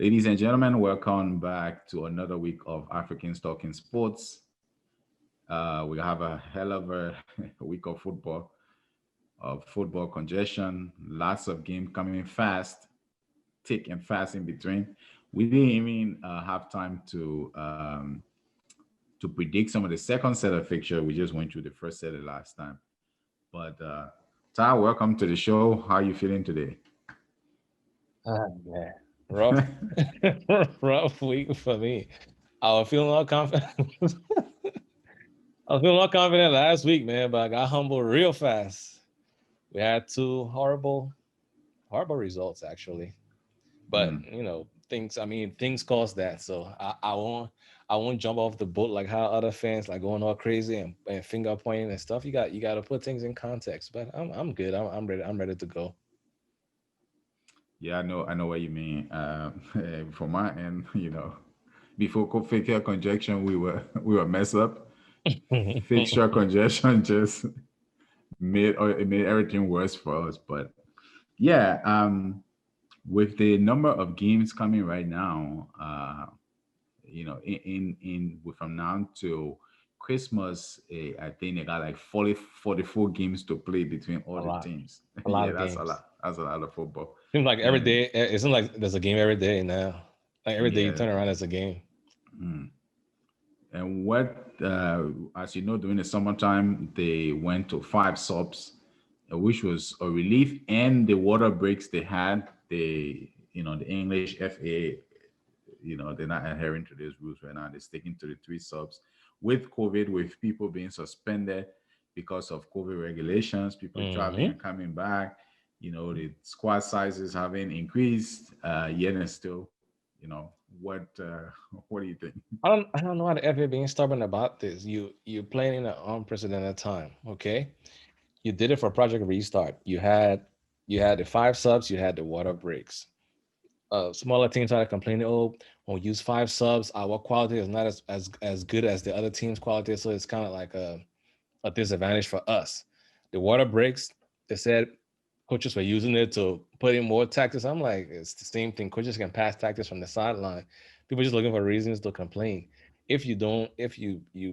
Ladies and gentlemen, welcome back to another week of Africans Talking Sports. We have a hell of a week of football congestion, lots of games coming fast, thick and fast in between. We didn't even have time to predict some of the second set of fixture. We just went through the first set the last time. But Ty, welcome to the show. How are you feeling today? Man, rough, rough week for me. I was feeling all confident. I was feeling all confident last week, man, but I got humbled real fast. We had two horrible results actually. But Mm. things. I mean, things caused that. So I won't jump off the boat like how other fans like going all crazy and finger pointing and stuff. You got to put things in context. But I'm good. I'm ready. I'm ready to go. Yeah, I know what you mean. For my end, before fixture congestion, we were messed up. Fixture congestion just made everything worse for us. But yeah, with the number of games coming right now, in from now to Christmas, I think they got like 44 games to play between all A the lot, teams. a lot Yeah, of that's a games. lot. That's a lot of football. Seems like every And day. It seems like there's a game every day now. Like every day you yeah, turn around, there's a game. and as you know, during the summertime, they went to five subs, which was a relief. And the water breaks they had, the English FA, they're not adhering to these rules right now. They're sticking to the three subs. With COVID, with people being suspended because of COVID regulations, people traveling Hmm. and coming back, the squad sizes having increased, yet and still, you know, what uh, what do you think? I don't know how the FA being stubborn about this. You playing in an unprecedented time. Okay, you did it for Project Restart. You had the five subs. You had the water breaks. Smaller teams started complaining. Oh, when we use five subs, our quality is not as good as the other team's quality. So it's kind of like a disadvantage for us. The water breaks. They said coaches were using it to put in more tactics. I'm like, it's the same thing. Coaches can pass tactics from the sideline. People just looking for reasons to complain. If you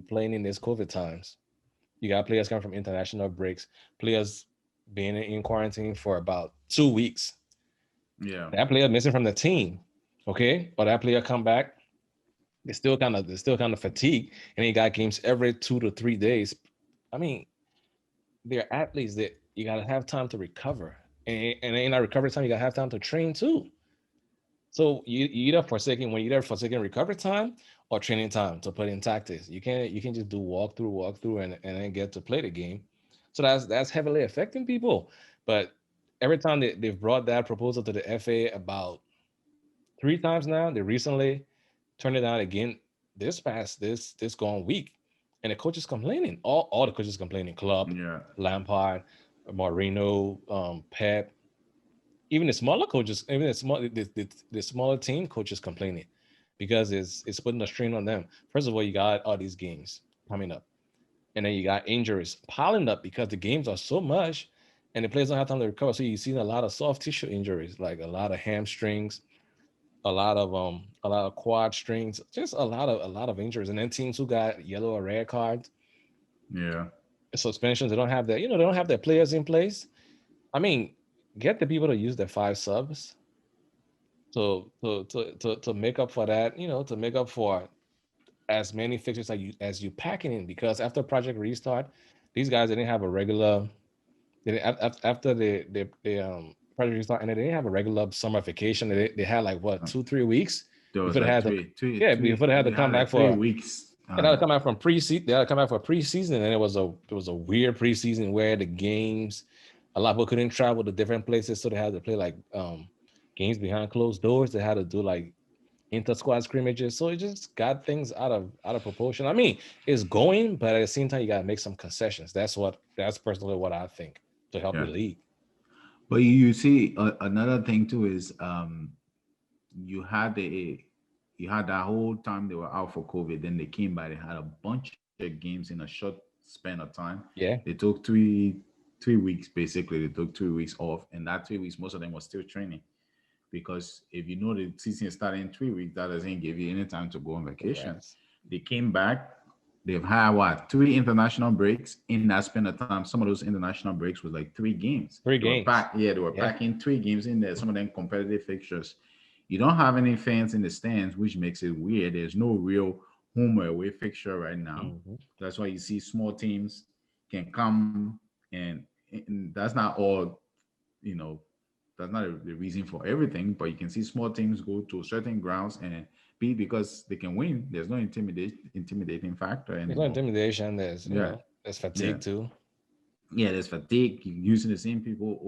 playing in these COVID times, you got players coming from international breaks, players being in quarantine for about 2 weeks. Yeah, That player missing from the team, okay, or that player come back, they're still kind of fatigued, and they got games every 2 to 3 days. I mean, they're athletes that you gotta have time to recover, and in that recovery time, you gotta have time to train too. So you either forsaking when you either forsaking recovery time or training time to put in tactics. You can just do walkthrough, and then get to play the game. So that's heavily affecting people. But every time they've brought that proposal to the FA about three times now, they recently turned it down again this gone week. And the coaches complaining. All the coaches complaining. Club, yeah, Lampard, Marino, Pep, even the smaller coaches, even the smaller team coaches complaining because it's putting a strain on them. First of all, you got all these games coming up, and then you got injuries piling up because the games are so much, and the players don't have time to recover. So you see a lot of soft tissue injuries, like a lot of hamstrings, a lot of quad strings, just a lot of injuries, and then teams who got yellow or red cards, yeah, suspensions, they don't have that. They don't have their players in place. I mean, get the people to use their five subs to make up for that, to make up for as many fixtures as you packing in. Because after Project Restart, these guys they didn't have a regular. After the Project Restart, and they didn't have a regular summer vacation. They had like what, Uh, 2-3 weeks there was before they like had to, three, three, yeah, three. before they had to They come had back like three for. weeks. They had to come back from preseason. They had to come back for preseason, and it was a weird preseason where the games, a lot of people couldn't travel to different places, so they had to play like games behind closed doors. They had to do like inter squad scrimmages, so it just got things out of proportion. I mean, it's going, but at the same time, you gotta make some concessions. That's personally what I think to help the Yeah, league. but you see, another thing too is you had you had that whole time they were out for COVID. Then they came back. They had a bunch of games in a short span of time. They Yeah, took three weeks basically. They took 3 weeks off, and that 3 weeks, most of them were still training. because if you know the season is starting in 3 weeks, that doesn't give you any time to go on vacation. Rest. They came back. They've had what, 3 international breaks in that span of time. Some of those international breaks was like 3 games. Three They were games. pack, yeah, they were Yeah. packing 3 games in there. Some of them competitive fixtures. You don't have any fans in the stands, which makes it weird. There's no real home or away fixture right now. Mhm. That's why you see small teams can come, and that's not all, you know, that's not the reason for everything, but you can see small teams go to certain grounds and be because they can win. There's no intimidating factor There's no anymore. intimidation. There's, Yeah, there's yeah, fatigue too. yeah. There's fatigue using the same people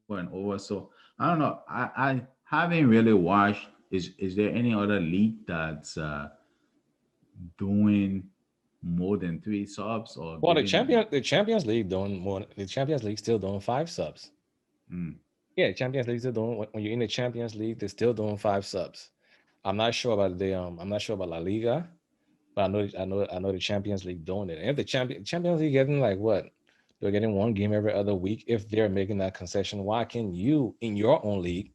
over and over. So I don't know. I haven't really watched. Is there any other league that's doing more than 3 subs or Well, giving? the Champions League doing more. The Champions League still doing 5 subs. Mm, Yeah, Champions League still doing when you're in the Champions League, they're still doing 5 subs. I'm not sure about I'm not sure about La Liga, but I know the Champions League doing it. And if the Champions League getting like what? They're getting one game every other week. If they're making that concession, why can you in your own league,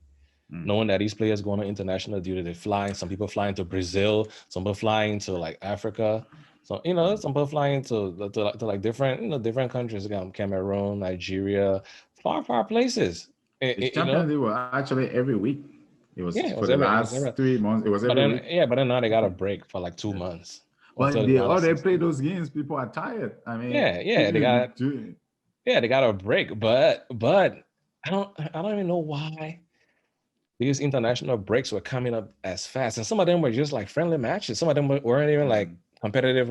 mm. knowing that these players going on international duty, they're flying, some people flying to Brazil, some people flying to like Africa. So, some people flying to like different, different countries, Cameroon, Nigeria, far places. The Champions League was actually every week. It was Yeah, for the it was every, last 3 months. It was but every then week. yeah, but then now they got a break for like 2 months until But the they round of all they play 16. those games, people are tired. I mean, Yeah, they got a break, but I don't even know why these international breaks were coming up as fast, and some of them were just like friendly matches. Some of them weren't even like competitive,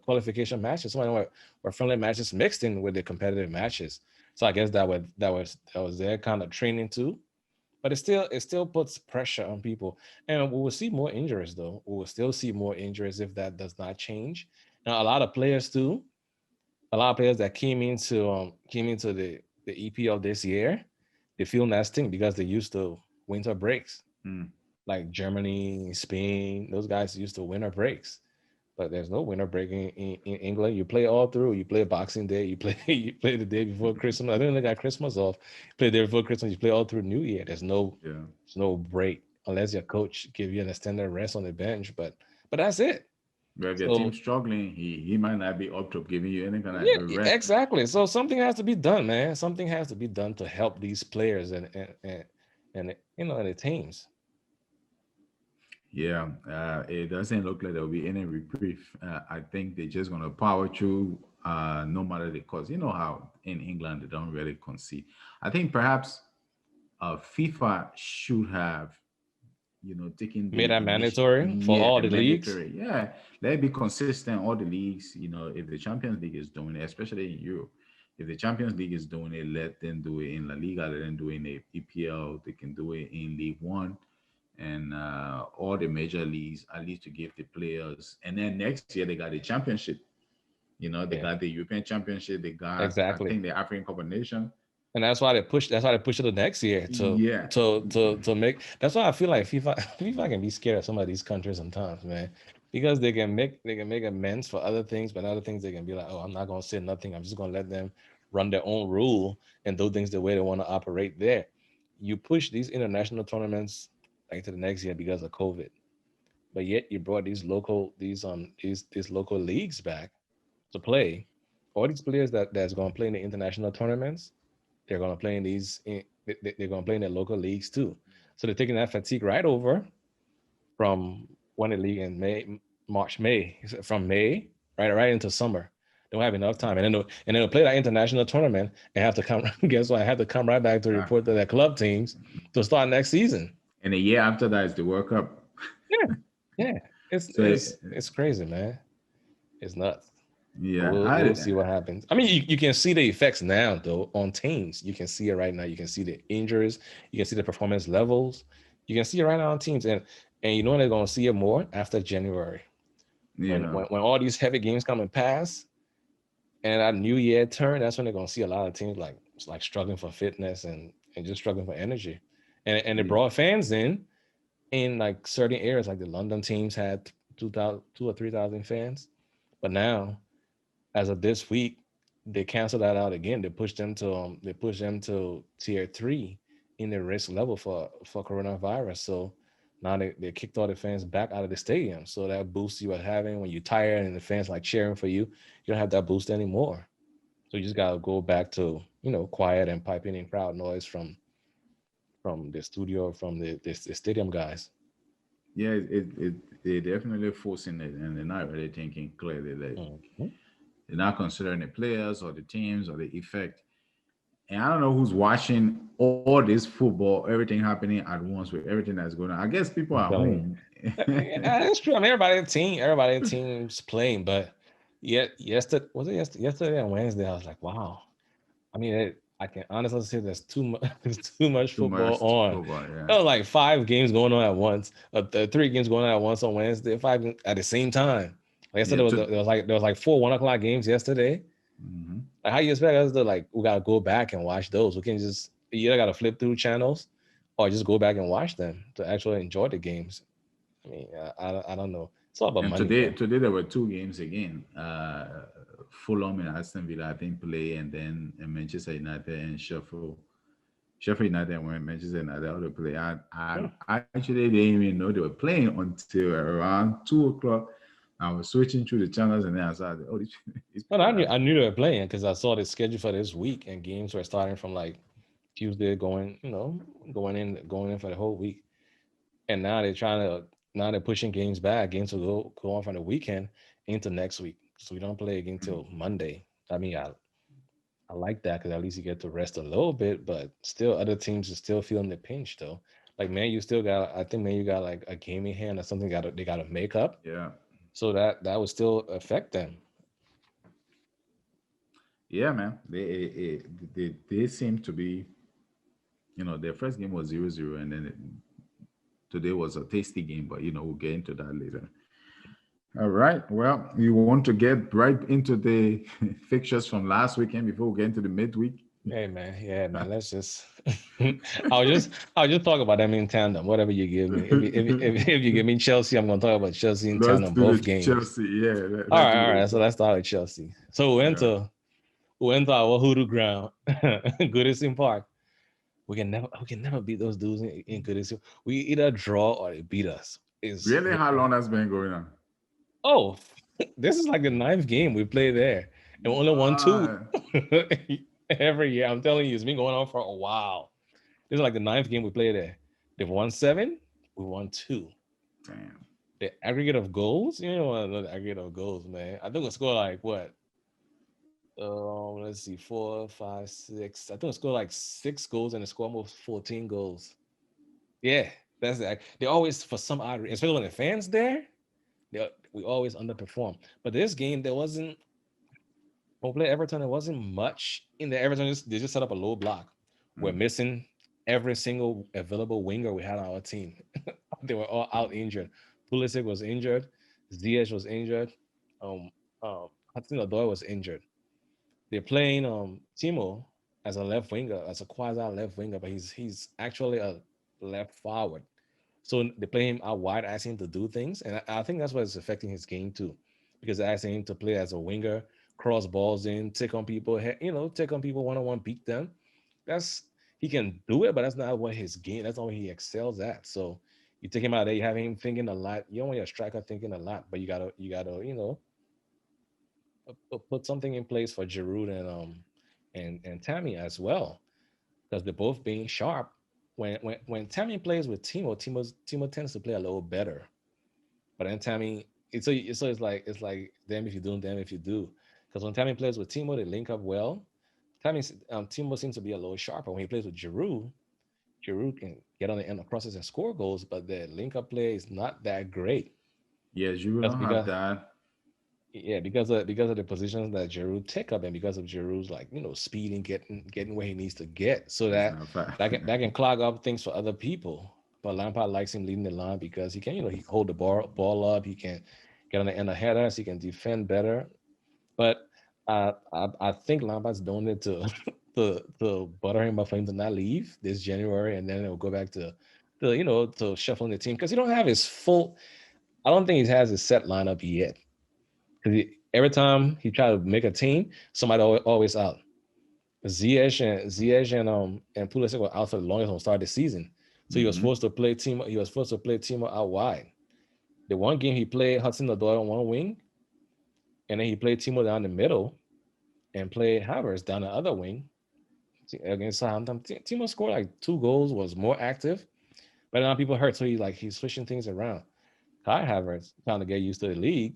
qualification matches. Some of them were friendly matches mixed in with the competitive matches. So I guess that was their kind of training too. But it still puts pressure on people, and we will see more injuries though. We will still see more injuries if that does not change. Now, a lot of players too. A lot of players that came into the EPL this year, they feel nesting because they used to winter breaks, mm. like Germany, Spain. Those guys used to winter breaks, but there's no winter break in England. You play all through. You play Boxing Day. You play you play the day before Christmas. I think they got Christmas off. You play the day before Christmas. You play all through New Year. Yeah. There's no break unless your coach give you an extended rest on the bench. But that's it. But if your So team's struggling, he might not be up to giving you any kind yeah, of rest. exactly. So something has to be done, man. Something has to be done to help these players and the teams. Yeah, it doesn't look like there'll be any reprieve. I think they're just gonna power through, no matter the cost. You know how in England they don't really concede. I think perhaps FIFA should have, taking Made the that initial, mandatory for yeah, all the leagues. mandatory. Yeah, let it be consistent. All the leagues, if the Champions League is doing it, especially in Europe, if the Champions League is doing it, let them do it in La Liga. Let them do it in the EPL. They can do it in League One and all the major leagues, at least to give the players. And then next year they got the championship. They Yeah, got the European Championship. They got, I exactly. think, the African Cup of Nation. And that's why they push it to next year Yeah, to make. That's why I feel like FIFA FIFA can be scared of some of these countries sometimes, man, because they can make amends for other things, but other things they can be like, oh, I'm not gonna say nothing. I'm just gonna let them run their own rule and do things the way they want to operate there. You push these international tournaments like to the next year because of COVID, but yet you brought these local leagues back to play. All these players that's gonna play in the international tournaments, they're going to play in they're going to play in their local leagues too. So they're taking that fatigue right over from one league in May, from May right into summer. They don't have enough time, and then they'll play that international tournament and have to come. Guess what? I have to come right back to yeah. report to their club teams to start next season. And a year after that is the World Cup. Yeah, yeah. It's So it's it's crazy, man. It's nuts. But yeah, we'll see what happens. I mean, you can see the effects now though on teams. You can see it right now. You can see the injuries. You can see the performance levels. You can see it right now on teams, and you know they're gonna see it more after January when yeah, when all these heavy games come and pass, and that New Year turn. That's when they're gonna see a lot of teams like struggling for fitness and just struggling for energy, and they yeah, brought fans in like certain areas, like the London teams had 2,000, 2 or 3,000 fans, but now as of this week, they canceled that out again. They pushed them to tier 3, in the risk level for coronavirus. So now they kicked all the fans back out of the stadium. So that boost you were having when you're tired and the fans like cheering for you, you don't have that boost anymore. So you just gotta go back to, quiet and piping in crowd noise from the studio, from the stadium guys. Yeah, they definitely forcing it, and they're not really thinking clearly. Mhm. They're not considering the players or the teams or the effect. And I don't know who's watching all this football, everything happening at once with everything that's going on. I guess people I'm are telling you. home. Yeah, that's true. I mean, everybody in the team's playing, but yet yesterday was it yesterday and Wednesday? I was like, wow. I mean, I can honestly say there's too much. There's too much Too football much on. football, yeah. There was like 5 games going on at once. 3 games going on at once on Wednesday. 5 at the same time. Like Yeah, yesterday there was like 4 1 o'clock games yesterday. mhm. Like how you expect us to like we gotta go back and watch those? We can just you either gotta flip through channels or just go back and watch them to actually enjoy the games. I mean, I don't know. It's all about And money today, though. today there were two games again. Fulham and Aston Villa, I think, play, and then Manchester United and Sheffield United and Manchester United how to play. Yeah. I actually didn't even know they were playing until around 2 o'clock. I was switching through the channels, and then I saw that, oh, these But people I are. knew they were playing because I saw the schedule for this week and games were starting from like Tuesday going in for the whole week. And now they're pushing games back. Games will go on from the weekend into next week. So we don't play again until Monday. I mean, I like that because at least you get to rest a little bit, but still other teams are still feeling the pinch though. Like man, you still got I think man you got like a game in hand or something they gotta make up. Yeah, So that would still affect them. yeah, man. They seem to be. Their first game was 0-0, and then today was a tasty game. But we'll get into that later. All right. Well, you want to get right into the fixtures from last weekend before we get into the midweek? Hey man, yeah man, let's just I'll just talk about them in tandem, whatever you give me. If you give me Chelsea, I'm gonna talk about Chelsea in Let's tandem, do the both games. Chelsea. Yeah, All let's right, do all right. the So let's start with Chelsea. So yeah. we went to our hoodoo ground, Goodison Park. We can never beat those dudes in Goodison. We either draw or they beat us. Is Really, how long that's been going on? oh, this is like the 9th game we play there, and we only won 2 What? every year. I'm telling you, it's been going on for a while. This is like the 9th game we play there. They've won 7, we won 2. Damn. The aggregate of goals, you know what the aggregate of goals, man. I think we scored like what? Let's see, 4, 5, 6. I think we scored like 6 goals and they scored almost 14 goals. Yeah, that's that. They always, for some odd reason, especially when the fans there, we always underperform. But this game, there wasn't. When we played Everton, there wasn't much in the Everton. They just set up a low block. We're Mm. missing every single available winger we had on our team. They were all out injured. Pulisic was injured. Ziyech was injured. Um, Hudson Odoi was injured. They're playing Timo as a left winger, as a quasi left winger, but he's actually a left forward. So they play him out wide, asking him to do things, and I think that's what's affecting his game too, because they're asking him to play as a winger, cross balls in, take on people, take on people one on one, beat them. That's he can do it, but that's not what his game. That's not what he excels at. So you take him out there, you have him thinking a lot. You don't want your striker thinking a lot, but you gotta put something in place for Giroud and Tammy as well, because they're both being sharp. When Tammy plays with Timo tends to play a little better, but then Tammy it's like damn if you do, damn if you do, because when Tammy plays with Timo, they link up well. Timo seems to be a little sharper when he plays with Giroud. Giroud can get on the end of crosses and score goals, but the link up play is not that great. Yes, you will That's not have because that. Yeah, because of the positions that Giroud take up, and because of Giroud's like speed and getting where he needs to get, so It's that not fact. that can clog up things for other people. But Lampard likes him leading the line because he can he hold the ball up, he can get on the end of headers, he can defend better. But I think Lampard's doing it to to butter him up for him to not leave this January, and then it'll go back to shuffling the team because he don't have his full. I don't think he has his set lineup yet. Because every time he try to make a team, somebody always out. Ziyech and Pulisic were out for the longest on start of the season. So he was Mhm. supposed to play Timo out wide. The one game he played Hudson-Odoi on one wing, and then he played Timo down the middle and played Havertz down the other wing against Southampton. Timo scored like 2 goals, was more active, but now people hurt, so he's switching things around. Kai Havertz trying to get used to the league.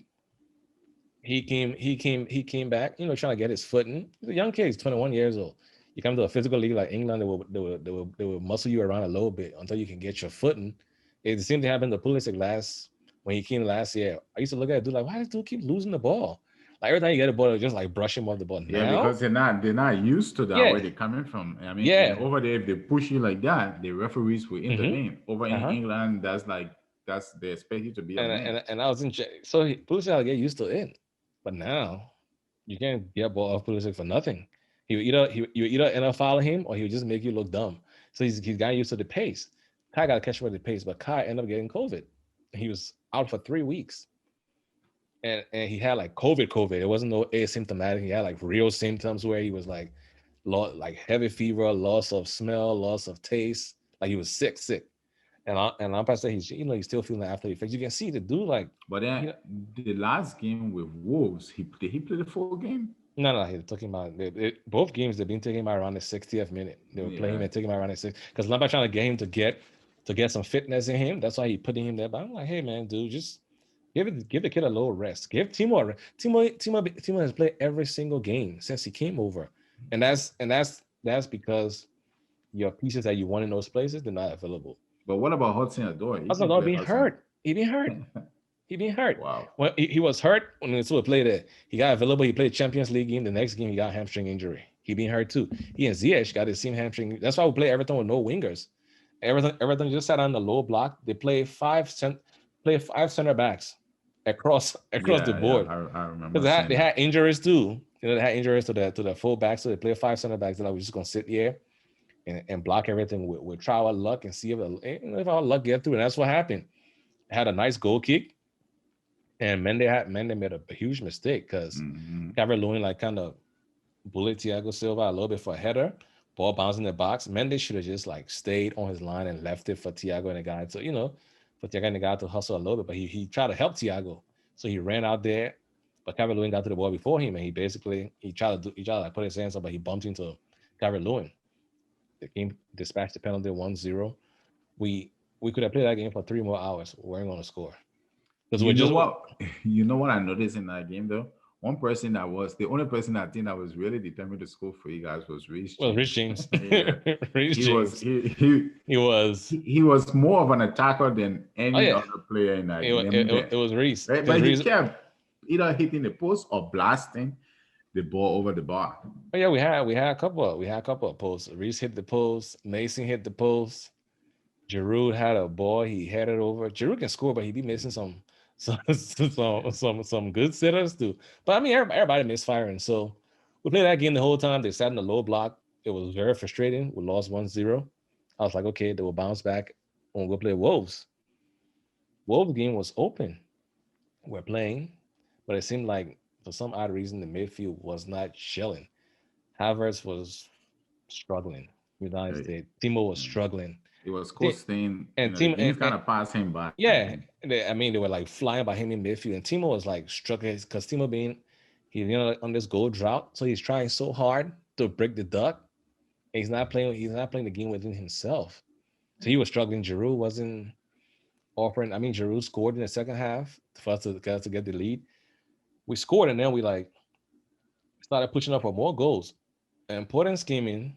He came back, trying to get his footing. He's a young kid, he's 21 years old. You come to a physical league like England, they will muscle you around a little bit until you can get your footing. It seemed to happen to Pulisic when he came last year. I used to look at it, dude, like, why does dude keep losing the ball? Like every time you get a ball, just like brush him off the ball. Yeah, Now, because they're not used to that where yeah, they're coming from. I mean, and yeah, over there, if they push you like that, the referees will mm-hmm, intervene. Over in uh-huh. England, that's they expect you to be on And it. and, and I was in so Pulisic had to get used to it, but now you can't get ball off Pulisic for nothing. He would either end up fouling him or he would just make you look dumb. So he's gotten used to the pace. Kai got to catch up with the pace, but Kai ended up getting COVID. He was out for 3 weeks, and he had like COVID. It wasn't no asymptomatic. He had like real symptoms where he was like, like heavy fever, loss of smell, loss of taste. Like he was sick. And I'm about to say he's still feeling the after effects. You can see the dude like, But you then know, the last game with Wolves, he play the full game? no, he's talking about both games. They've been taking him around the 60th minute. They were playing him Yeah. and taking him around the 60th because Lampard trying to get him to get some fitness in him. That's why he putting him there. But I'm like, hey man, dude, just give the kid a little rest. Give Timo a rest. Timo has played every single game since he came over, and that's because your pieces that you want in those places they're not available. But what about Hudson-Odoi? He can Hudson-Odoi play being Hudson. hurt. He been hurt. He been hurt. Wow. Well, he was hurt when the two played it. He got available. He played Champions League game. The next game, he got hamstring injury. He been hurt too. He and Ziyech got the same hamstring. That's why we play Everton with no wingers. Everton just sat on the low block. They play five center backs across the Yeah. board I remember because they had, seeing they that. had injuries too. They had injuries to the full backs, so they play five center backs. They're like, we're just gonna sit here and block everything with try our luck and see if our luck get through. And that's what happened. Had a nice goal kick. And Mende made a huge mistake because Hmm. Calvert-Lewin like kind of bullied Thiago Silva a little bit for a header. Ball bounced in the box. Mende should have just like stayed on his line and left it for Thiago and the guy to hustle a little bit. But he tried to help Thiago, so he ran out there. But Calvert-Lewin got to the ball before him, and he tried to like put his hands up, but he bumped into Calvert-Lewin. The game dispatched the penalty 1-0. We could have played that game for 3 more hours. We weren't going to score because we're You know just what? You know what I noticed in that game though? One person that was the only person I think that was really determined to score for you guys was Reece well, Rich James. James. Yeah. Rich He was James. he He was. he was more of an attacker than Oh any yeah. other player in that It, wa- game. it, it was Reese. Right? Because But he Reese. kept either hitting the post or blasting the ball over the bar. Oh yeah, we had a couple of posts. Reese hit the post. Mason hit the post. Giroud had a ball. He headed over. Giroud can score, but he be missing some good sitters too. But I mean, everybody misfiring. So we played that game the whole time. They sat in the low block. It was very frustrating. We lost 1-0. I was like, okay, they will bounce back when we play Wolves. Wolves game was open. We're playing, but it seemed like for some odd reason the midfield was not chilling. Havertz was struggling. United Right? States. Timo was struggling. It was Ti- coasting, And the Timo, games kind of passed him by. yeah, they were like flying by him in midfield, and Timo was like struggling because Timo he's like on this goal drought, so he's trying so hard to break the duck. And he's not playing. He's not playing the game within himself. So he was struggling. Giroud wasn't offering. I mean, Giroud scored in the second half for us to get the lead. We scored, and then we like started pushing up for more goals. And important scheming.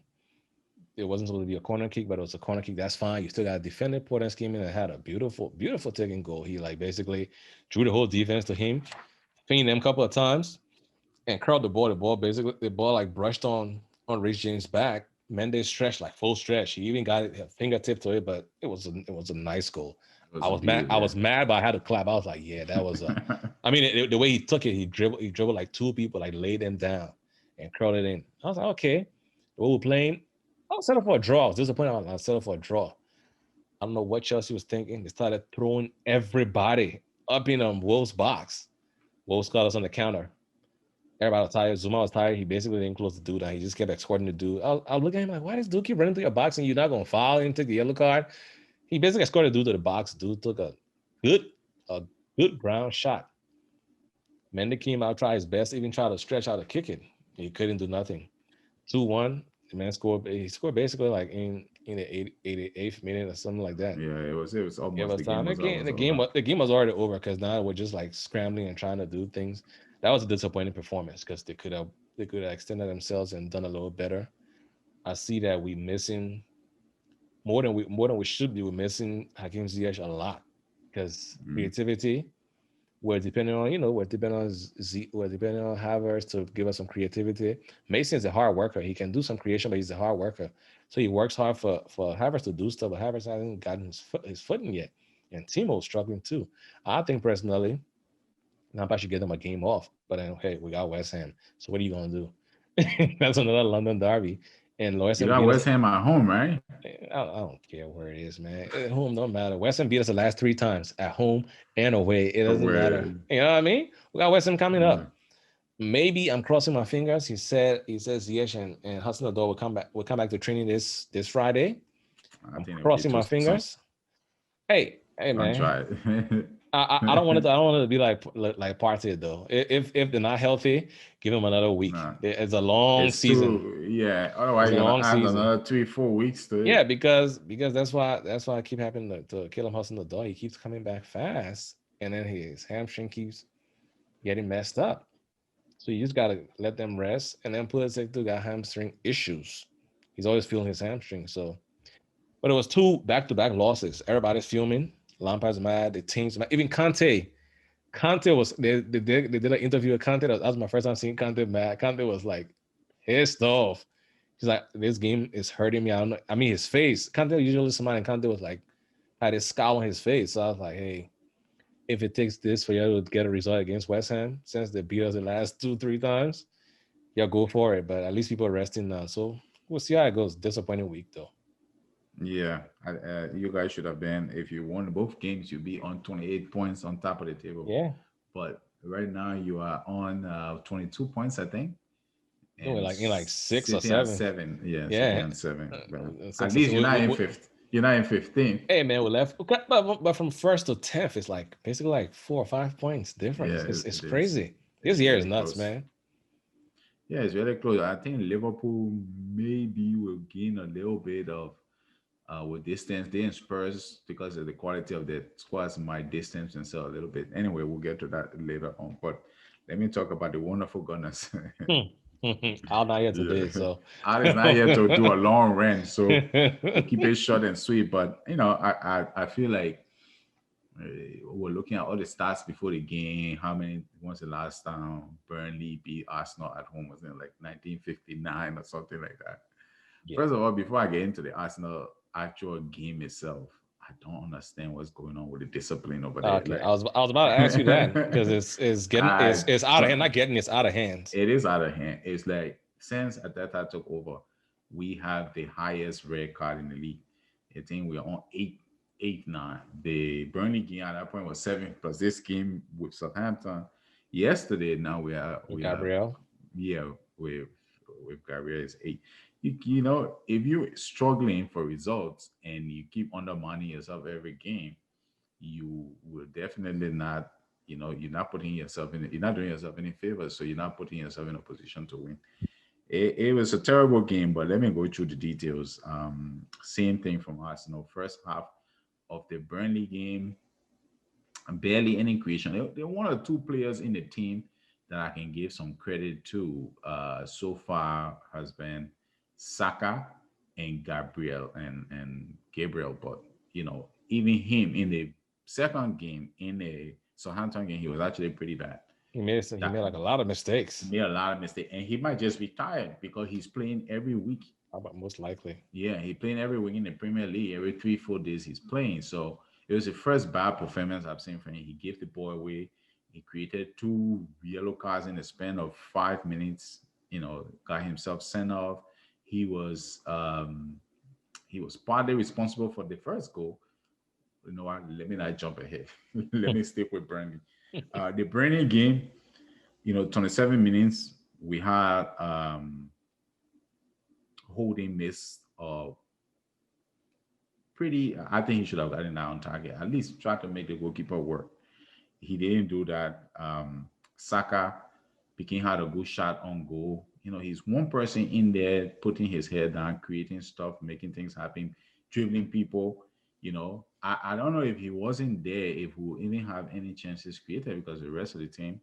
It wasn't supposed to be a corner kick, but it was a corner kick. That's fine. You still got to defend it. Important scheming and had a beautiful taking goal. He like basically drew the whole defense to him, feinted them a couple of times, and curled the ball. The ball like brushed on Reece James' back. Mendes stretched like full stretch. He even got a fingertip to it, but it was a nice goal. It was I a was mad. beauty, I yeah. was mad, but I had to clap. I was like, yeah, that was a. I mean, the way he took it, he dribbled like two people, like laid them down and curled it in. I was like, okay, we were playing. I was settled for a draw. I was disappointed. I was settled for a draw. I don't know what Chelsea was thinking. They started throwing everybody up in Wolves' box. Wolves got us on the counter. Everybody was tired. Zuma was tired. He basically didn't close the dude down. He just kept escorting the dude. I was looking at him like, why does dude keep running through your box and you're not gonna foul him, take the yellow card? He basically escorted the dude to the box. Dude took good a good ground shot. Mendy came out, tried his best, even tried to stretch out to kick it. He couldn't do nothing. 2-1. The man scored. He scored basically like in the 88th minute or something like that. Yeah, it was It almost was the game time. was almost over. The game was already over because now we're just like scrambling and trying to do things. That was a disappointing performance because they could have extended themselves and done a little better. I see that we missing more than we should be. We're missing Hakim Ziyech a lot because Mm. creativity. We're depending on Havertz to give us some creativity. Mason's a hard worker. He can do some creation, but he's a hard worker. So he works hard for Havertz to do stuff, but Havertz hasn't gotten his footing yet. And Timo's struggling too. I think personally, Lampard should give them a game off. But then, hey, we got West Ham. So what are you gonna do? That's another London derby. And West You Ham got beat us. West Ham at home, right? I don't care where it is, man. At home don't matter. West Ham beat us the last 3 times at home and away. It doesn't matter. Where You know what I mean? We got West Ham coming yeah, up. Maybe I'm crossing my fingers. He says Ziyech and Hudson Odoi will come back to training this Friday. I I'm think it'll be crossing too my soon. fingers. Hey Don't man. try it. I don't want it to, I don't want it to be like Partey though. If they're not healthy, give them another week. Nah, It's a long it's season. too yeah. It's Otherwise, a you're gonna long add season. another 3-4 weeks to Yeah, it. because that's why I keep happening to kill him hustling the door. He keeps coming back fast, and then his hamstring keeps getting messed up. So you just gotta let them rest. And then Pulisic too got hamstring issues. He's always feeling his hamstring. So, but it was 2 back-to-back losses. Everybody's fuming. Lampard's mad. The team's mad. Even Conte. Conte was they did an interview with Conte. That was my first time seeing Conte mad. Conte was like pissed off. He's like, this game is hurting me. I don't know. I mean, his face. Conte usually smile, and Conte was like, had this scowl on his face. So I was like, hey, if it takes this for you to get a result against West Ham, since they beat us the last 2-3 times, yeah, go for it. But at least people are resting now. So we'll see how it goes. Disappointing week though. Yeah, you guys should have been. If you won both games, you'd be on 28 points on top of the table. Yeah. But right now, you are on 22 points, I think, No, and in like 6 or 7. 7. Yeah, sitting Yeah. on 7. But at 6 or least 7. you're not in fifth. You're not in 15th. Hey man, we left. Okay, but from first to 10th, it's like basically like 4 or 5 points Yeah, difference. It's it is. crazy. This It's year is really nuts, close. man. Yeah, it's really close. I think Liverpool maybe will gain a little bit of with distance. They and Spurs, because of the quality of the squads, might distance themselves a little bit. Anyway, we'll get to that later on. But let me talk about the wonderful Gunners. I'll not here today, Yeah, so Al is not here to do a long rant, so we'll keep it short and sweet. But I feel like we're looking at all the stats before the game. How many? When's the last time Burnley beat Arsenal at home? Was it like 1959 or something like that? yeah. First of all, before I get into the Arsenal actual game itself, I don't understand what's going on with the discipline over there. Okay, I was about to ask you that because it's getting I it's out of hand. don't. Not getting it's out of hands. It is out of hand. It's like since Ateta took over, we have the highest red card in the league. I think we're on eight, 9. The Burnley game at that point was 7 plus this game with Southampton. Yesterday, now we are Gabriel. yeah with Gabriel is 8. You know, if you're struggling for results and you keep undermining yourself every game, you will definitely not, you're not putting yourself in, you're not doing yourself any favors, so you're not putting yourself in a position to win. It was a terrible game, but let me go through the details. Same thing from Arsenal. First half of the Burnley game, barely any creation. There are 1 or 2 players in the team that I can give some credit to so far has been Saka and Gabriel. But even him in the second game in the Southampton game, he was actually pretty bad. He made That like a lot of he mistakes. made a lot of mistakes, and he might just be tired because he's playing every week. How about most likely? Yeah, he playing every week in the Premier League. Every 3-4 days he's playing. So it was the first bad performance I've seen from him. He gave the ball away. He created 2 yellow cards in the span of 5 minutes. Got himself sent off. He was um, he was partly responsible for the first goal. You know what? Let me not jump ahead. Let me stick with Burnley. The Burnley game. 27 minutes, we had holding miss pretty. I think he should have gotten that on target. At least try to make the goalkeeper work. He didn't do that. Saka Piquin had a good shot on goal. He's one person in there putting his head down, creating stuff, making things happen, dribbling people. I don't know if he wasn't there, if we even have any chances created because the rest of the team,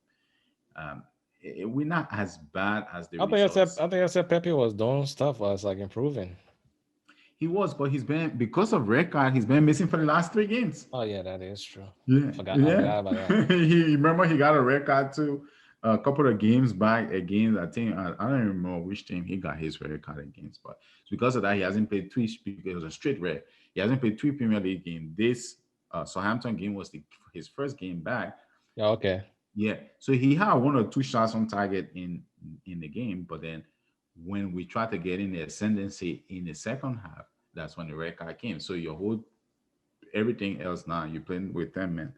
um, we're not as bad as the results. I think I said Pepe was doing stuff was like improving. He was, but he's been because of red card. He's been missing for the last 3 games. Oh yeah, that is true. Yeah, I forgot about that. he remember he got a red card too. A couple of games back against, I think I don't remember which team he got his red card against, but it's because of that he hasn't played three. Because it was a straight red. He hasn't played 3 Premier League games. This Southampton game was his first game back. Yeah, okay. Yeah, so he had 1 or 2 shots on target in the game, but then when we tried to get in the ascendancy in the second half, that's when the red card came. So your whole everything else now you're playing with 10 men,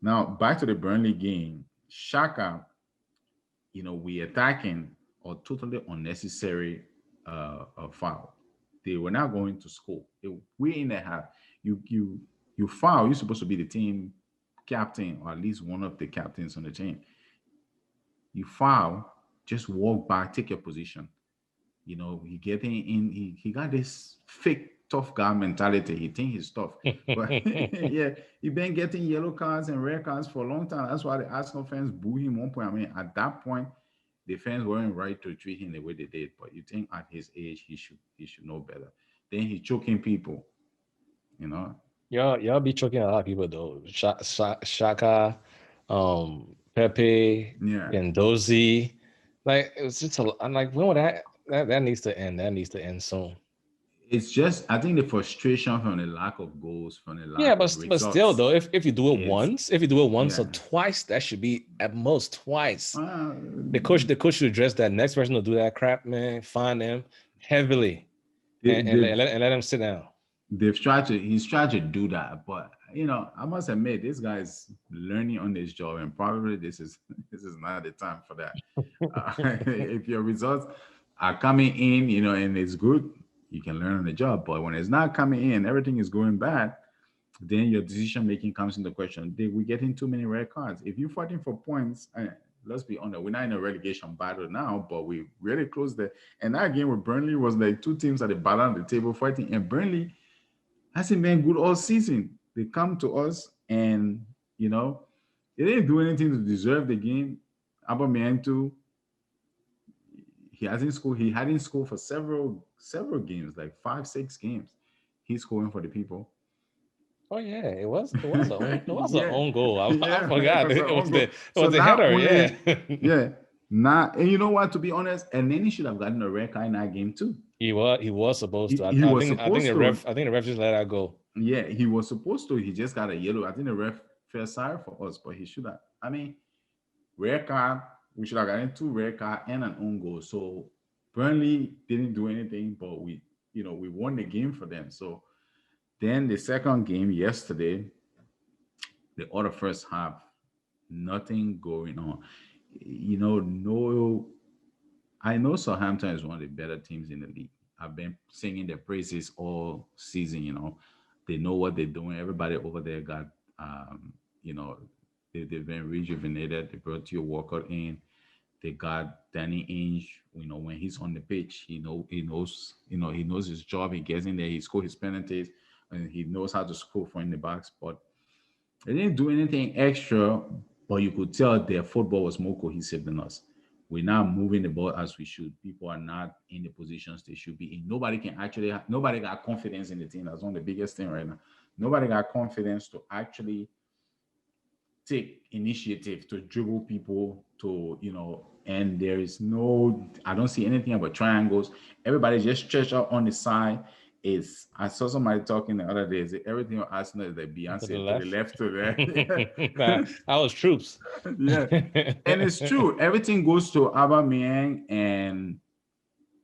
Now back to the Burnley game, Shaka, we attacking a totally unnecessary foul. They were not going to score. We're in the half. You foul. You're supposed to be the team captain or at least one of the captains on the team. You foul, just walk back, take your position. He getting in. He got this fake tough guy mentality. He think he's tough, but yeah, he been getting yellow cards and red cards for a long time. That's why the Arsenal fans boo him one point. I mean, at that point, the fans weren't right to treat him the way they did. But you think at his age, he should know better. Then he's choking people. Y'all be choking a lot of people though. Shaka, Pepe, Yeah, and Dozy. Like it was just I'm like, when would that needs to end? That needs to end soon. it's just I think the frustration from the lack of goals, from the lack Yeah, of but results. still though, if you do it once, or yeah. twice, that should be at most twice. The coach coach should address that. Next person to do that crap, man, fine them heavily and let them sit down. He's tried to do that, but I must admit this guy's learning on this job, and probably this is not the time for that. If your results are coming in, and it's good, you can learn on the job. But when it's not coming in, everything is going bad, then your decision making comes into question. We're getting too many red cards. If you're fighting for points, let's be honest, we're not in a relegation battle now, but we really close there. And that game with Burnley was like two teams at the bottom of the table fighting, and Burnley hasn't been good all season. They come to us and, they didn't do anything to deserve the game. Aubameyang too, he hadn't scored for several games, like 5-6 games. He's scoring for the people. Oh yeah, it was an own goal. I forgot. It was the header. Yeah. Nah, and you know what? To be honest, and then he should have gotten a red card in that game too. He was supposed to. I think the ref just let that go. Yeah, he was supposed to. He just got a yellow. I think the ref felt sorry for us, but he should have. I mean, red card. We should have gotten 2 red cards and an own goal. So Burnley didn't do anything, but we won the game for them. So then the second game yesterday, the other first half, nothing going on. I know Southampton is one of the better teams in the league. I've been singing their praises all season. They know what they're doing. Everybody over there got, they've been rejuvenated. They brought Theo Walcott in. They got Danny Ainge. When he's on the pitch, he knows his job. He gets in there. He scores his penalties, and he knows how to score from in the box. But they didn't do anything extra. But you could tell their football was more cohesive than us. We're not moving the ball as we should. People are not in the positions they should be in. Nobody got confidence in the team. That's one of the biggest thing right now. Nobody got confidence to actually take initiative to dribble people and there is I don't see anything about triangles. Everybody just stretch out on the side. I saw somebody talking the other day. Everything on Arsenal is like Beyonce to the left to there. That was troops. Yeah, and it's true. Everything goes to Aubameyang and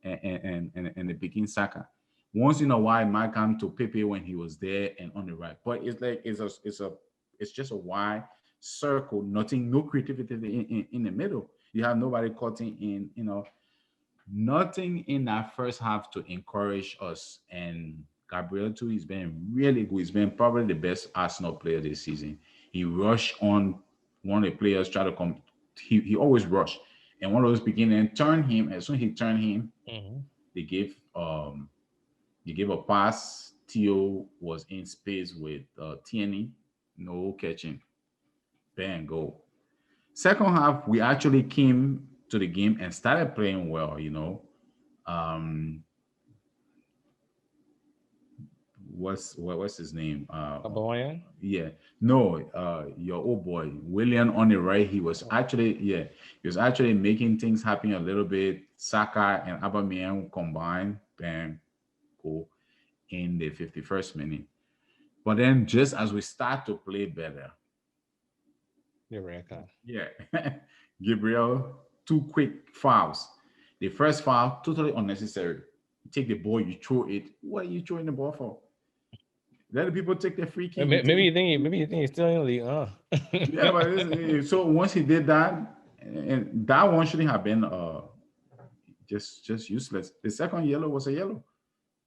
the Piquin Saka. Once in a while, it might come to Pepe when he was there and on the right. But it's like it's just a why circle, nothing, no creativity in the middle. You have nobody cutting in, nothing in that first half to encourage us. And Gabriel too, he's been really good. He's been probably the best Arsenal player this season. He rushed on one of the players, try to come. He always rushed. And one of those beginning and turn him. As soon as he turned him, they gave a pass. Theo was in space with Tierney. No catching. Bang, goal. Second half, we actually came to the game and started playing well, Um, what's his name? Aubameyang? Yeah. No, your old boy, William on the right, he was actually making things happen a little bit. Saka and Aubameyang combined, bang, goal in the 51st minute. But then just as we start to play better, yeah, Gabriel, 2 quick fouls. The first foul, totally unnecessary. You take the ball, you throw it. What are you throwing the ball for? Let the people take their free kick. Maybe you think he's still in the league, Yeah, but so once he did that, and that one shouldn't have been just useless. The second yellow was a yellow.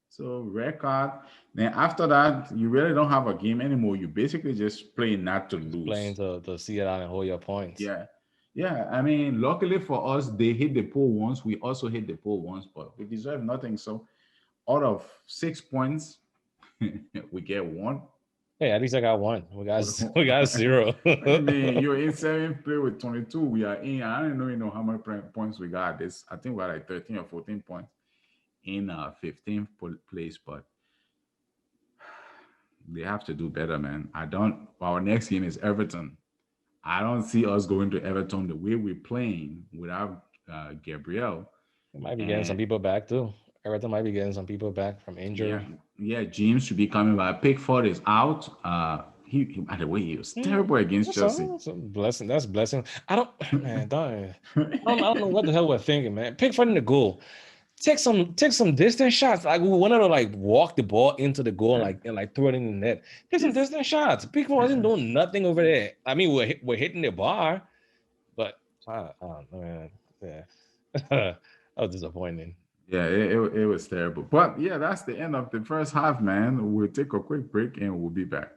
So red card. Then after that, you really don't have a game anymore. You basically just play not to lose. Playing to see it out and hold your points. Yeah. Yeah. I mean, luckily for us, they hit the pole once. We also hit the pole once, but we deserve nothing. So out of 6 points, we get 1. Hey, at least I got 1. We got 0. I mean, you're in 7th place with 22. We are in. I don't even know how many points we got. This, I think we're like 13 or 14 points in 15th place, but they have to do better, man. Our next game is Everton. I don't see us going to Everton the way we're playing without Gabriel. We might be getting some people back too. Everton might be getting some people back from injury. Yeah, James should be coming back. Pickford is out. He by the way, he was terrible against Chelsea. That's a blessing. That's a blessing. I don't know what the hell we're thinking, man. Pickford in the goal. Take some distance shots. Like we wanted to walk the ball into the goal and throw it in the net. Take some distance shots. Pickford wasn't doing nothing over there. I mean, we're hitting the bar, but I don't know, man. Yeah, that was disappointing. Yeah, it was terrible. But yeah, that's the end of the first half, man. We'll take a quick break and we'll be back.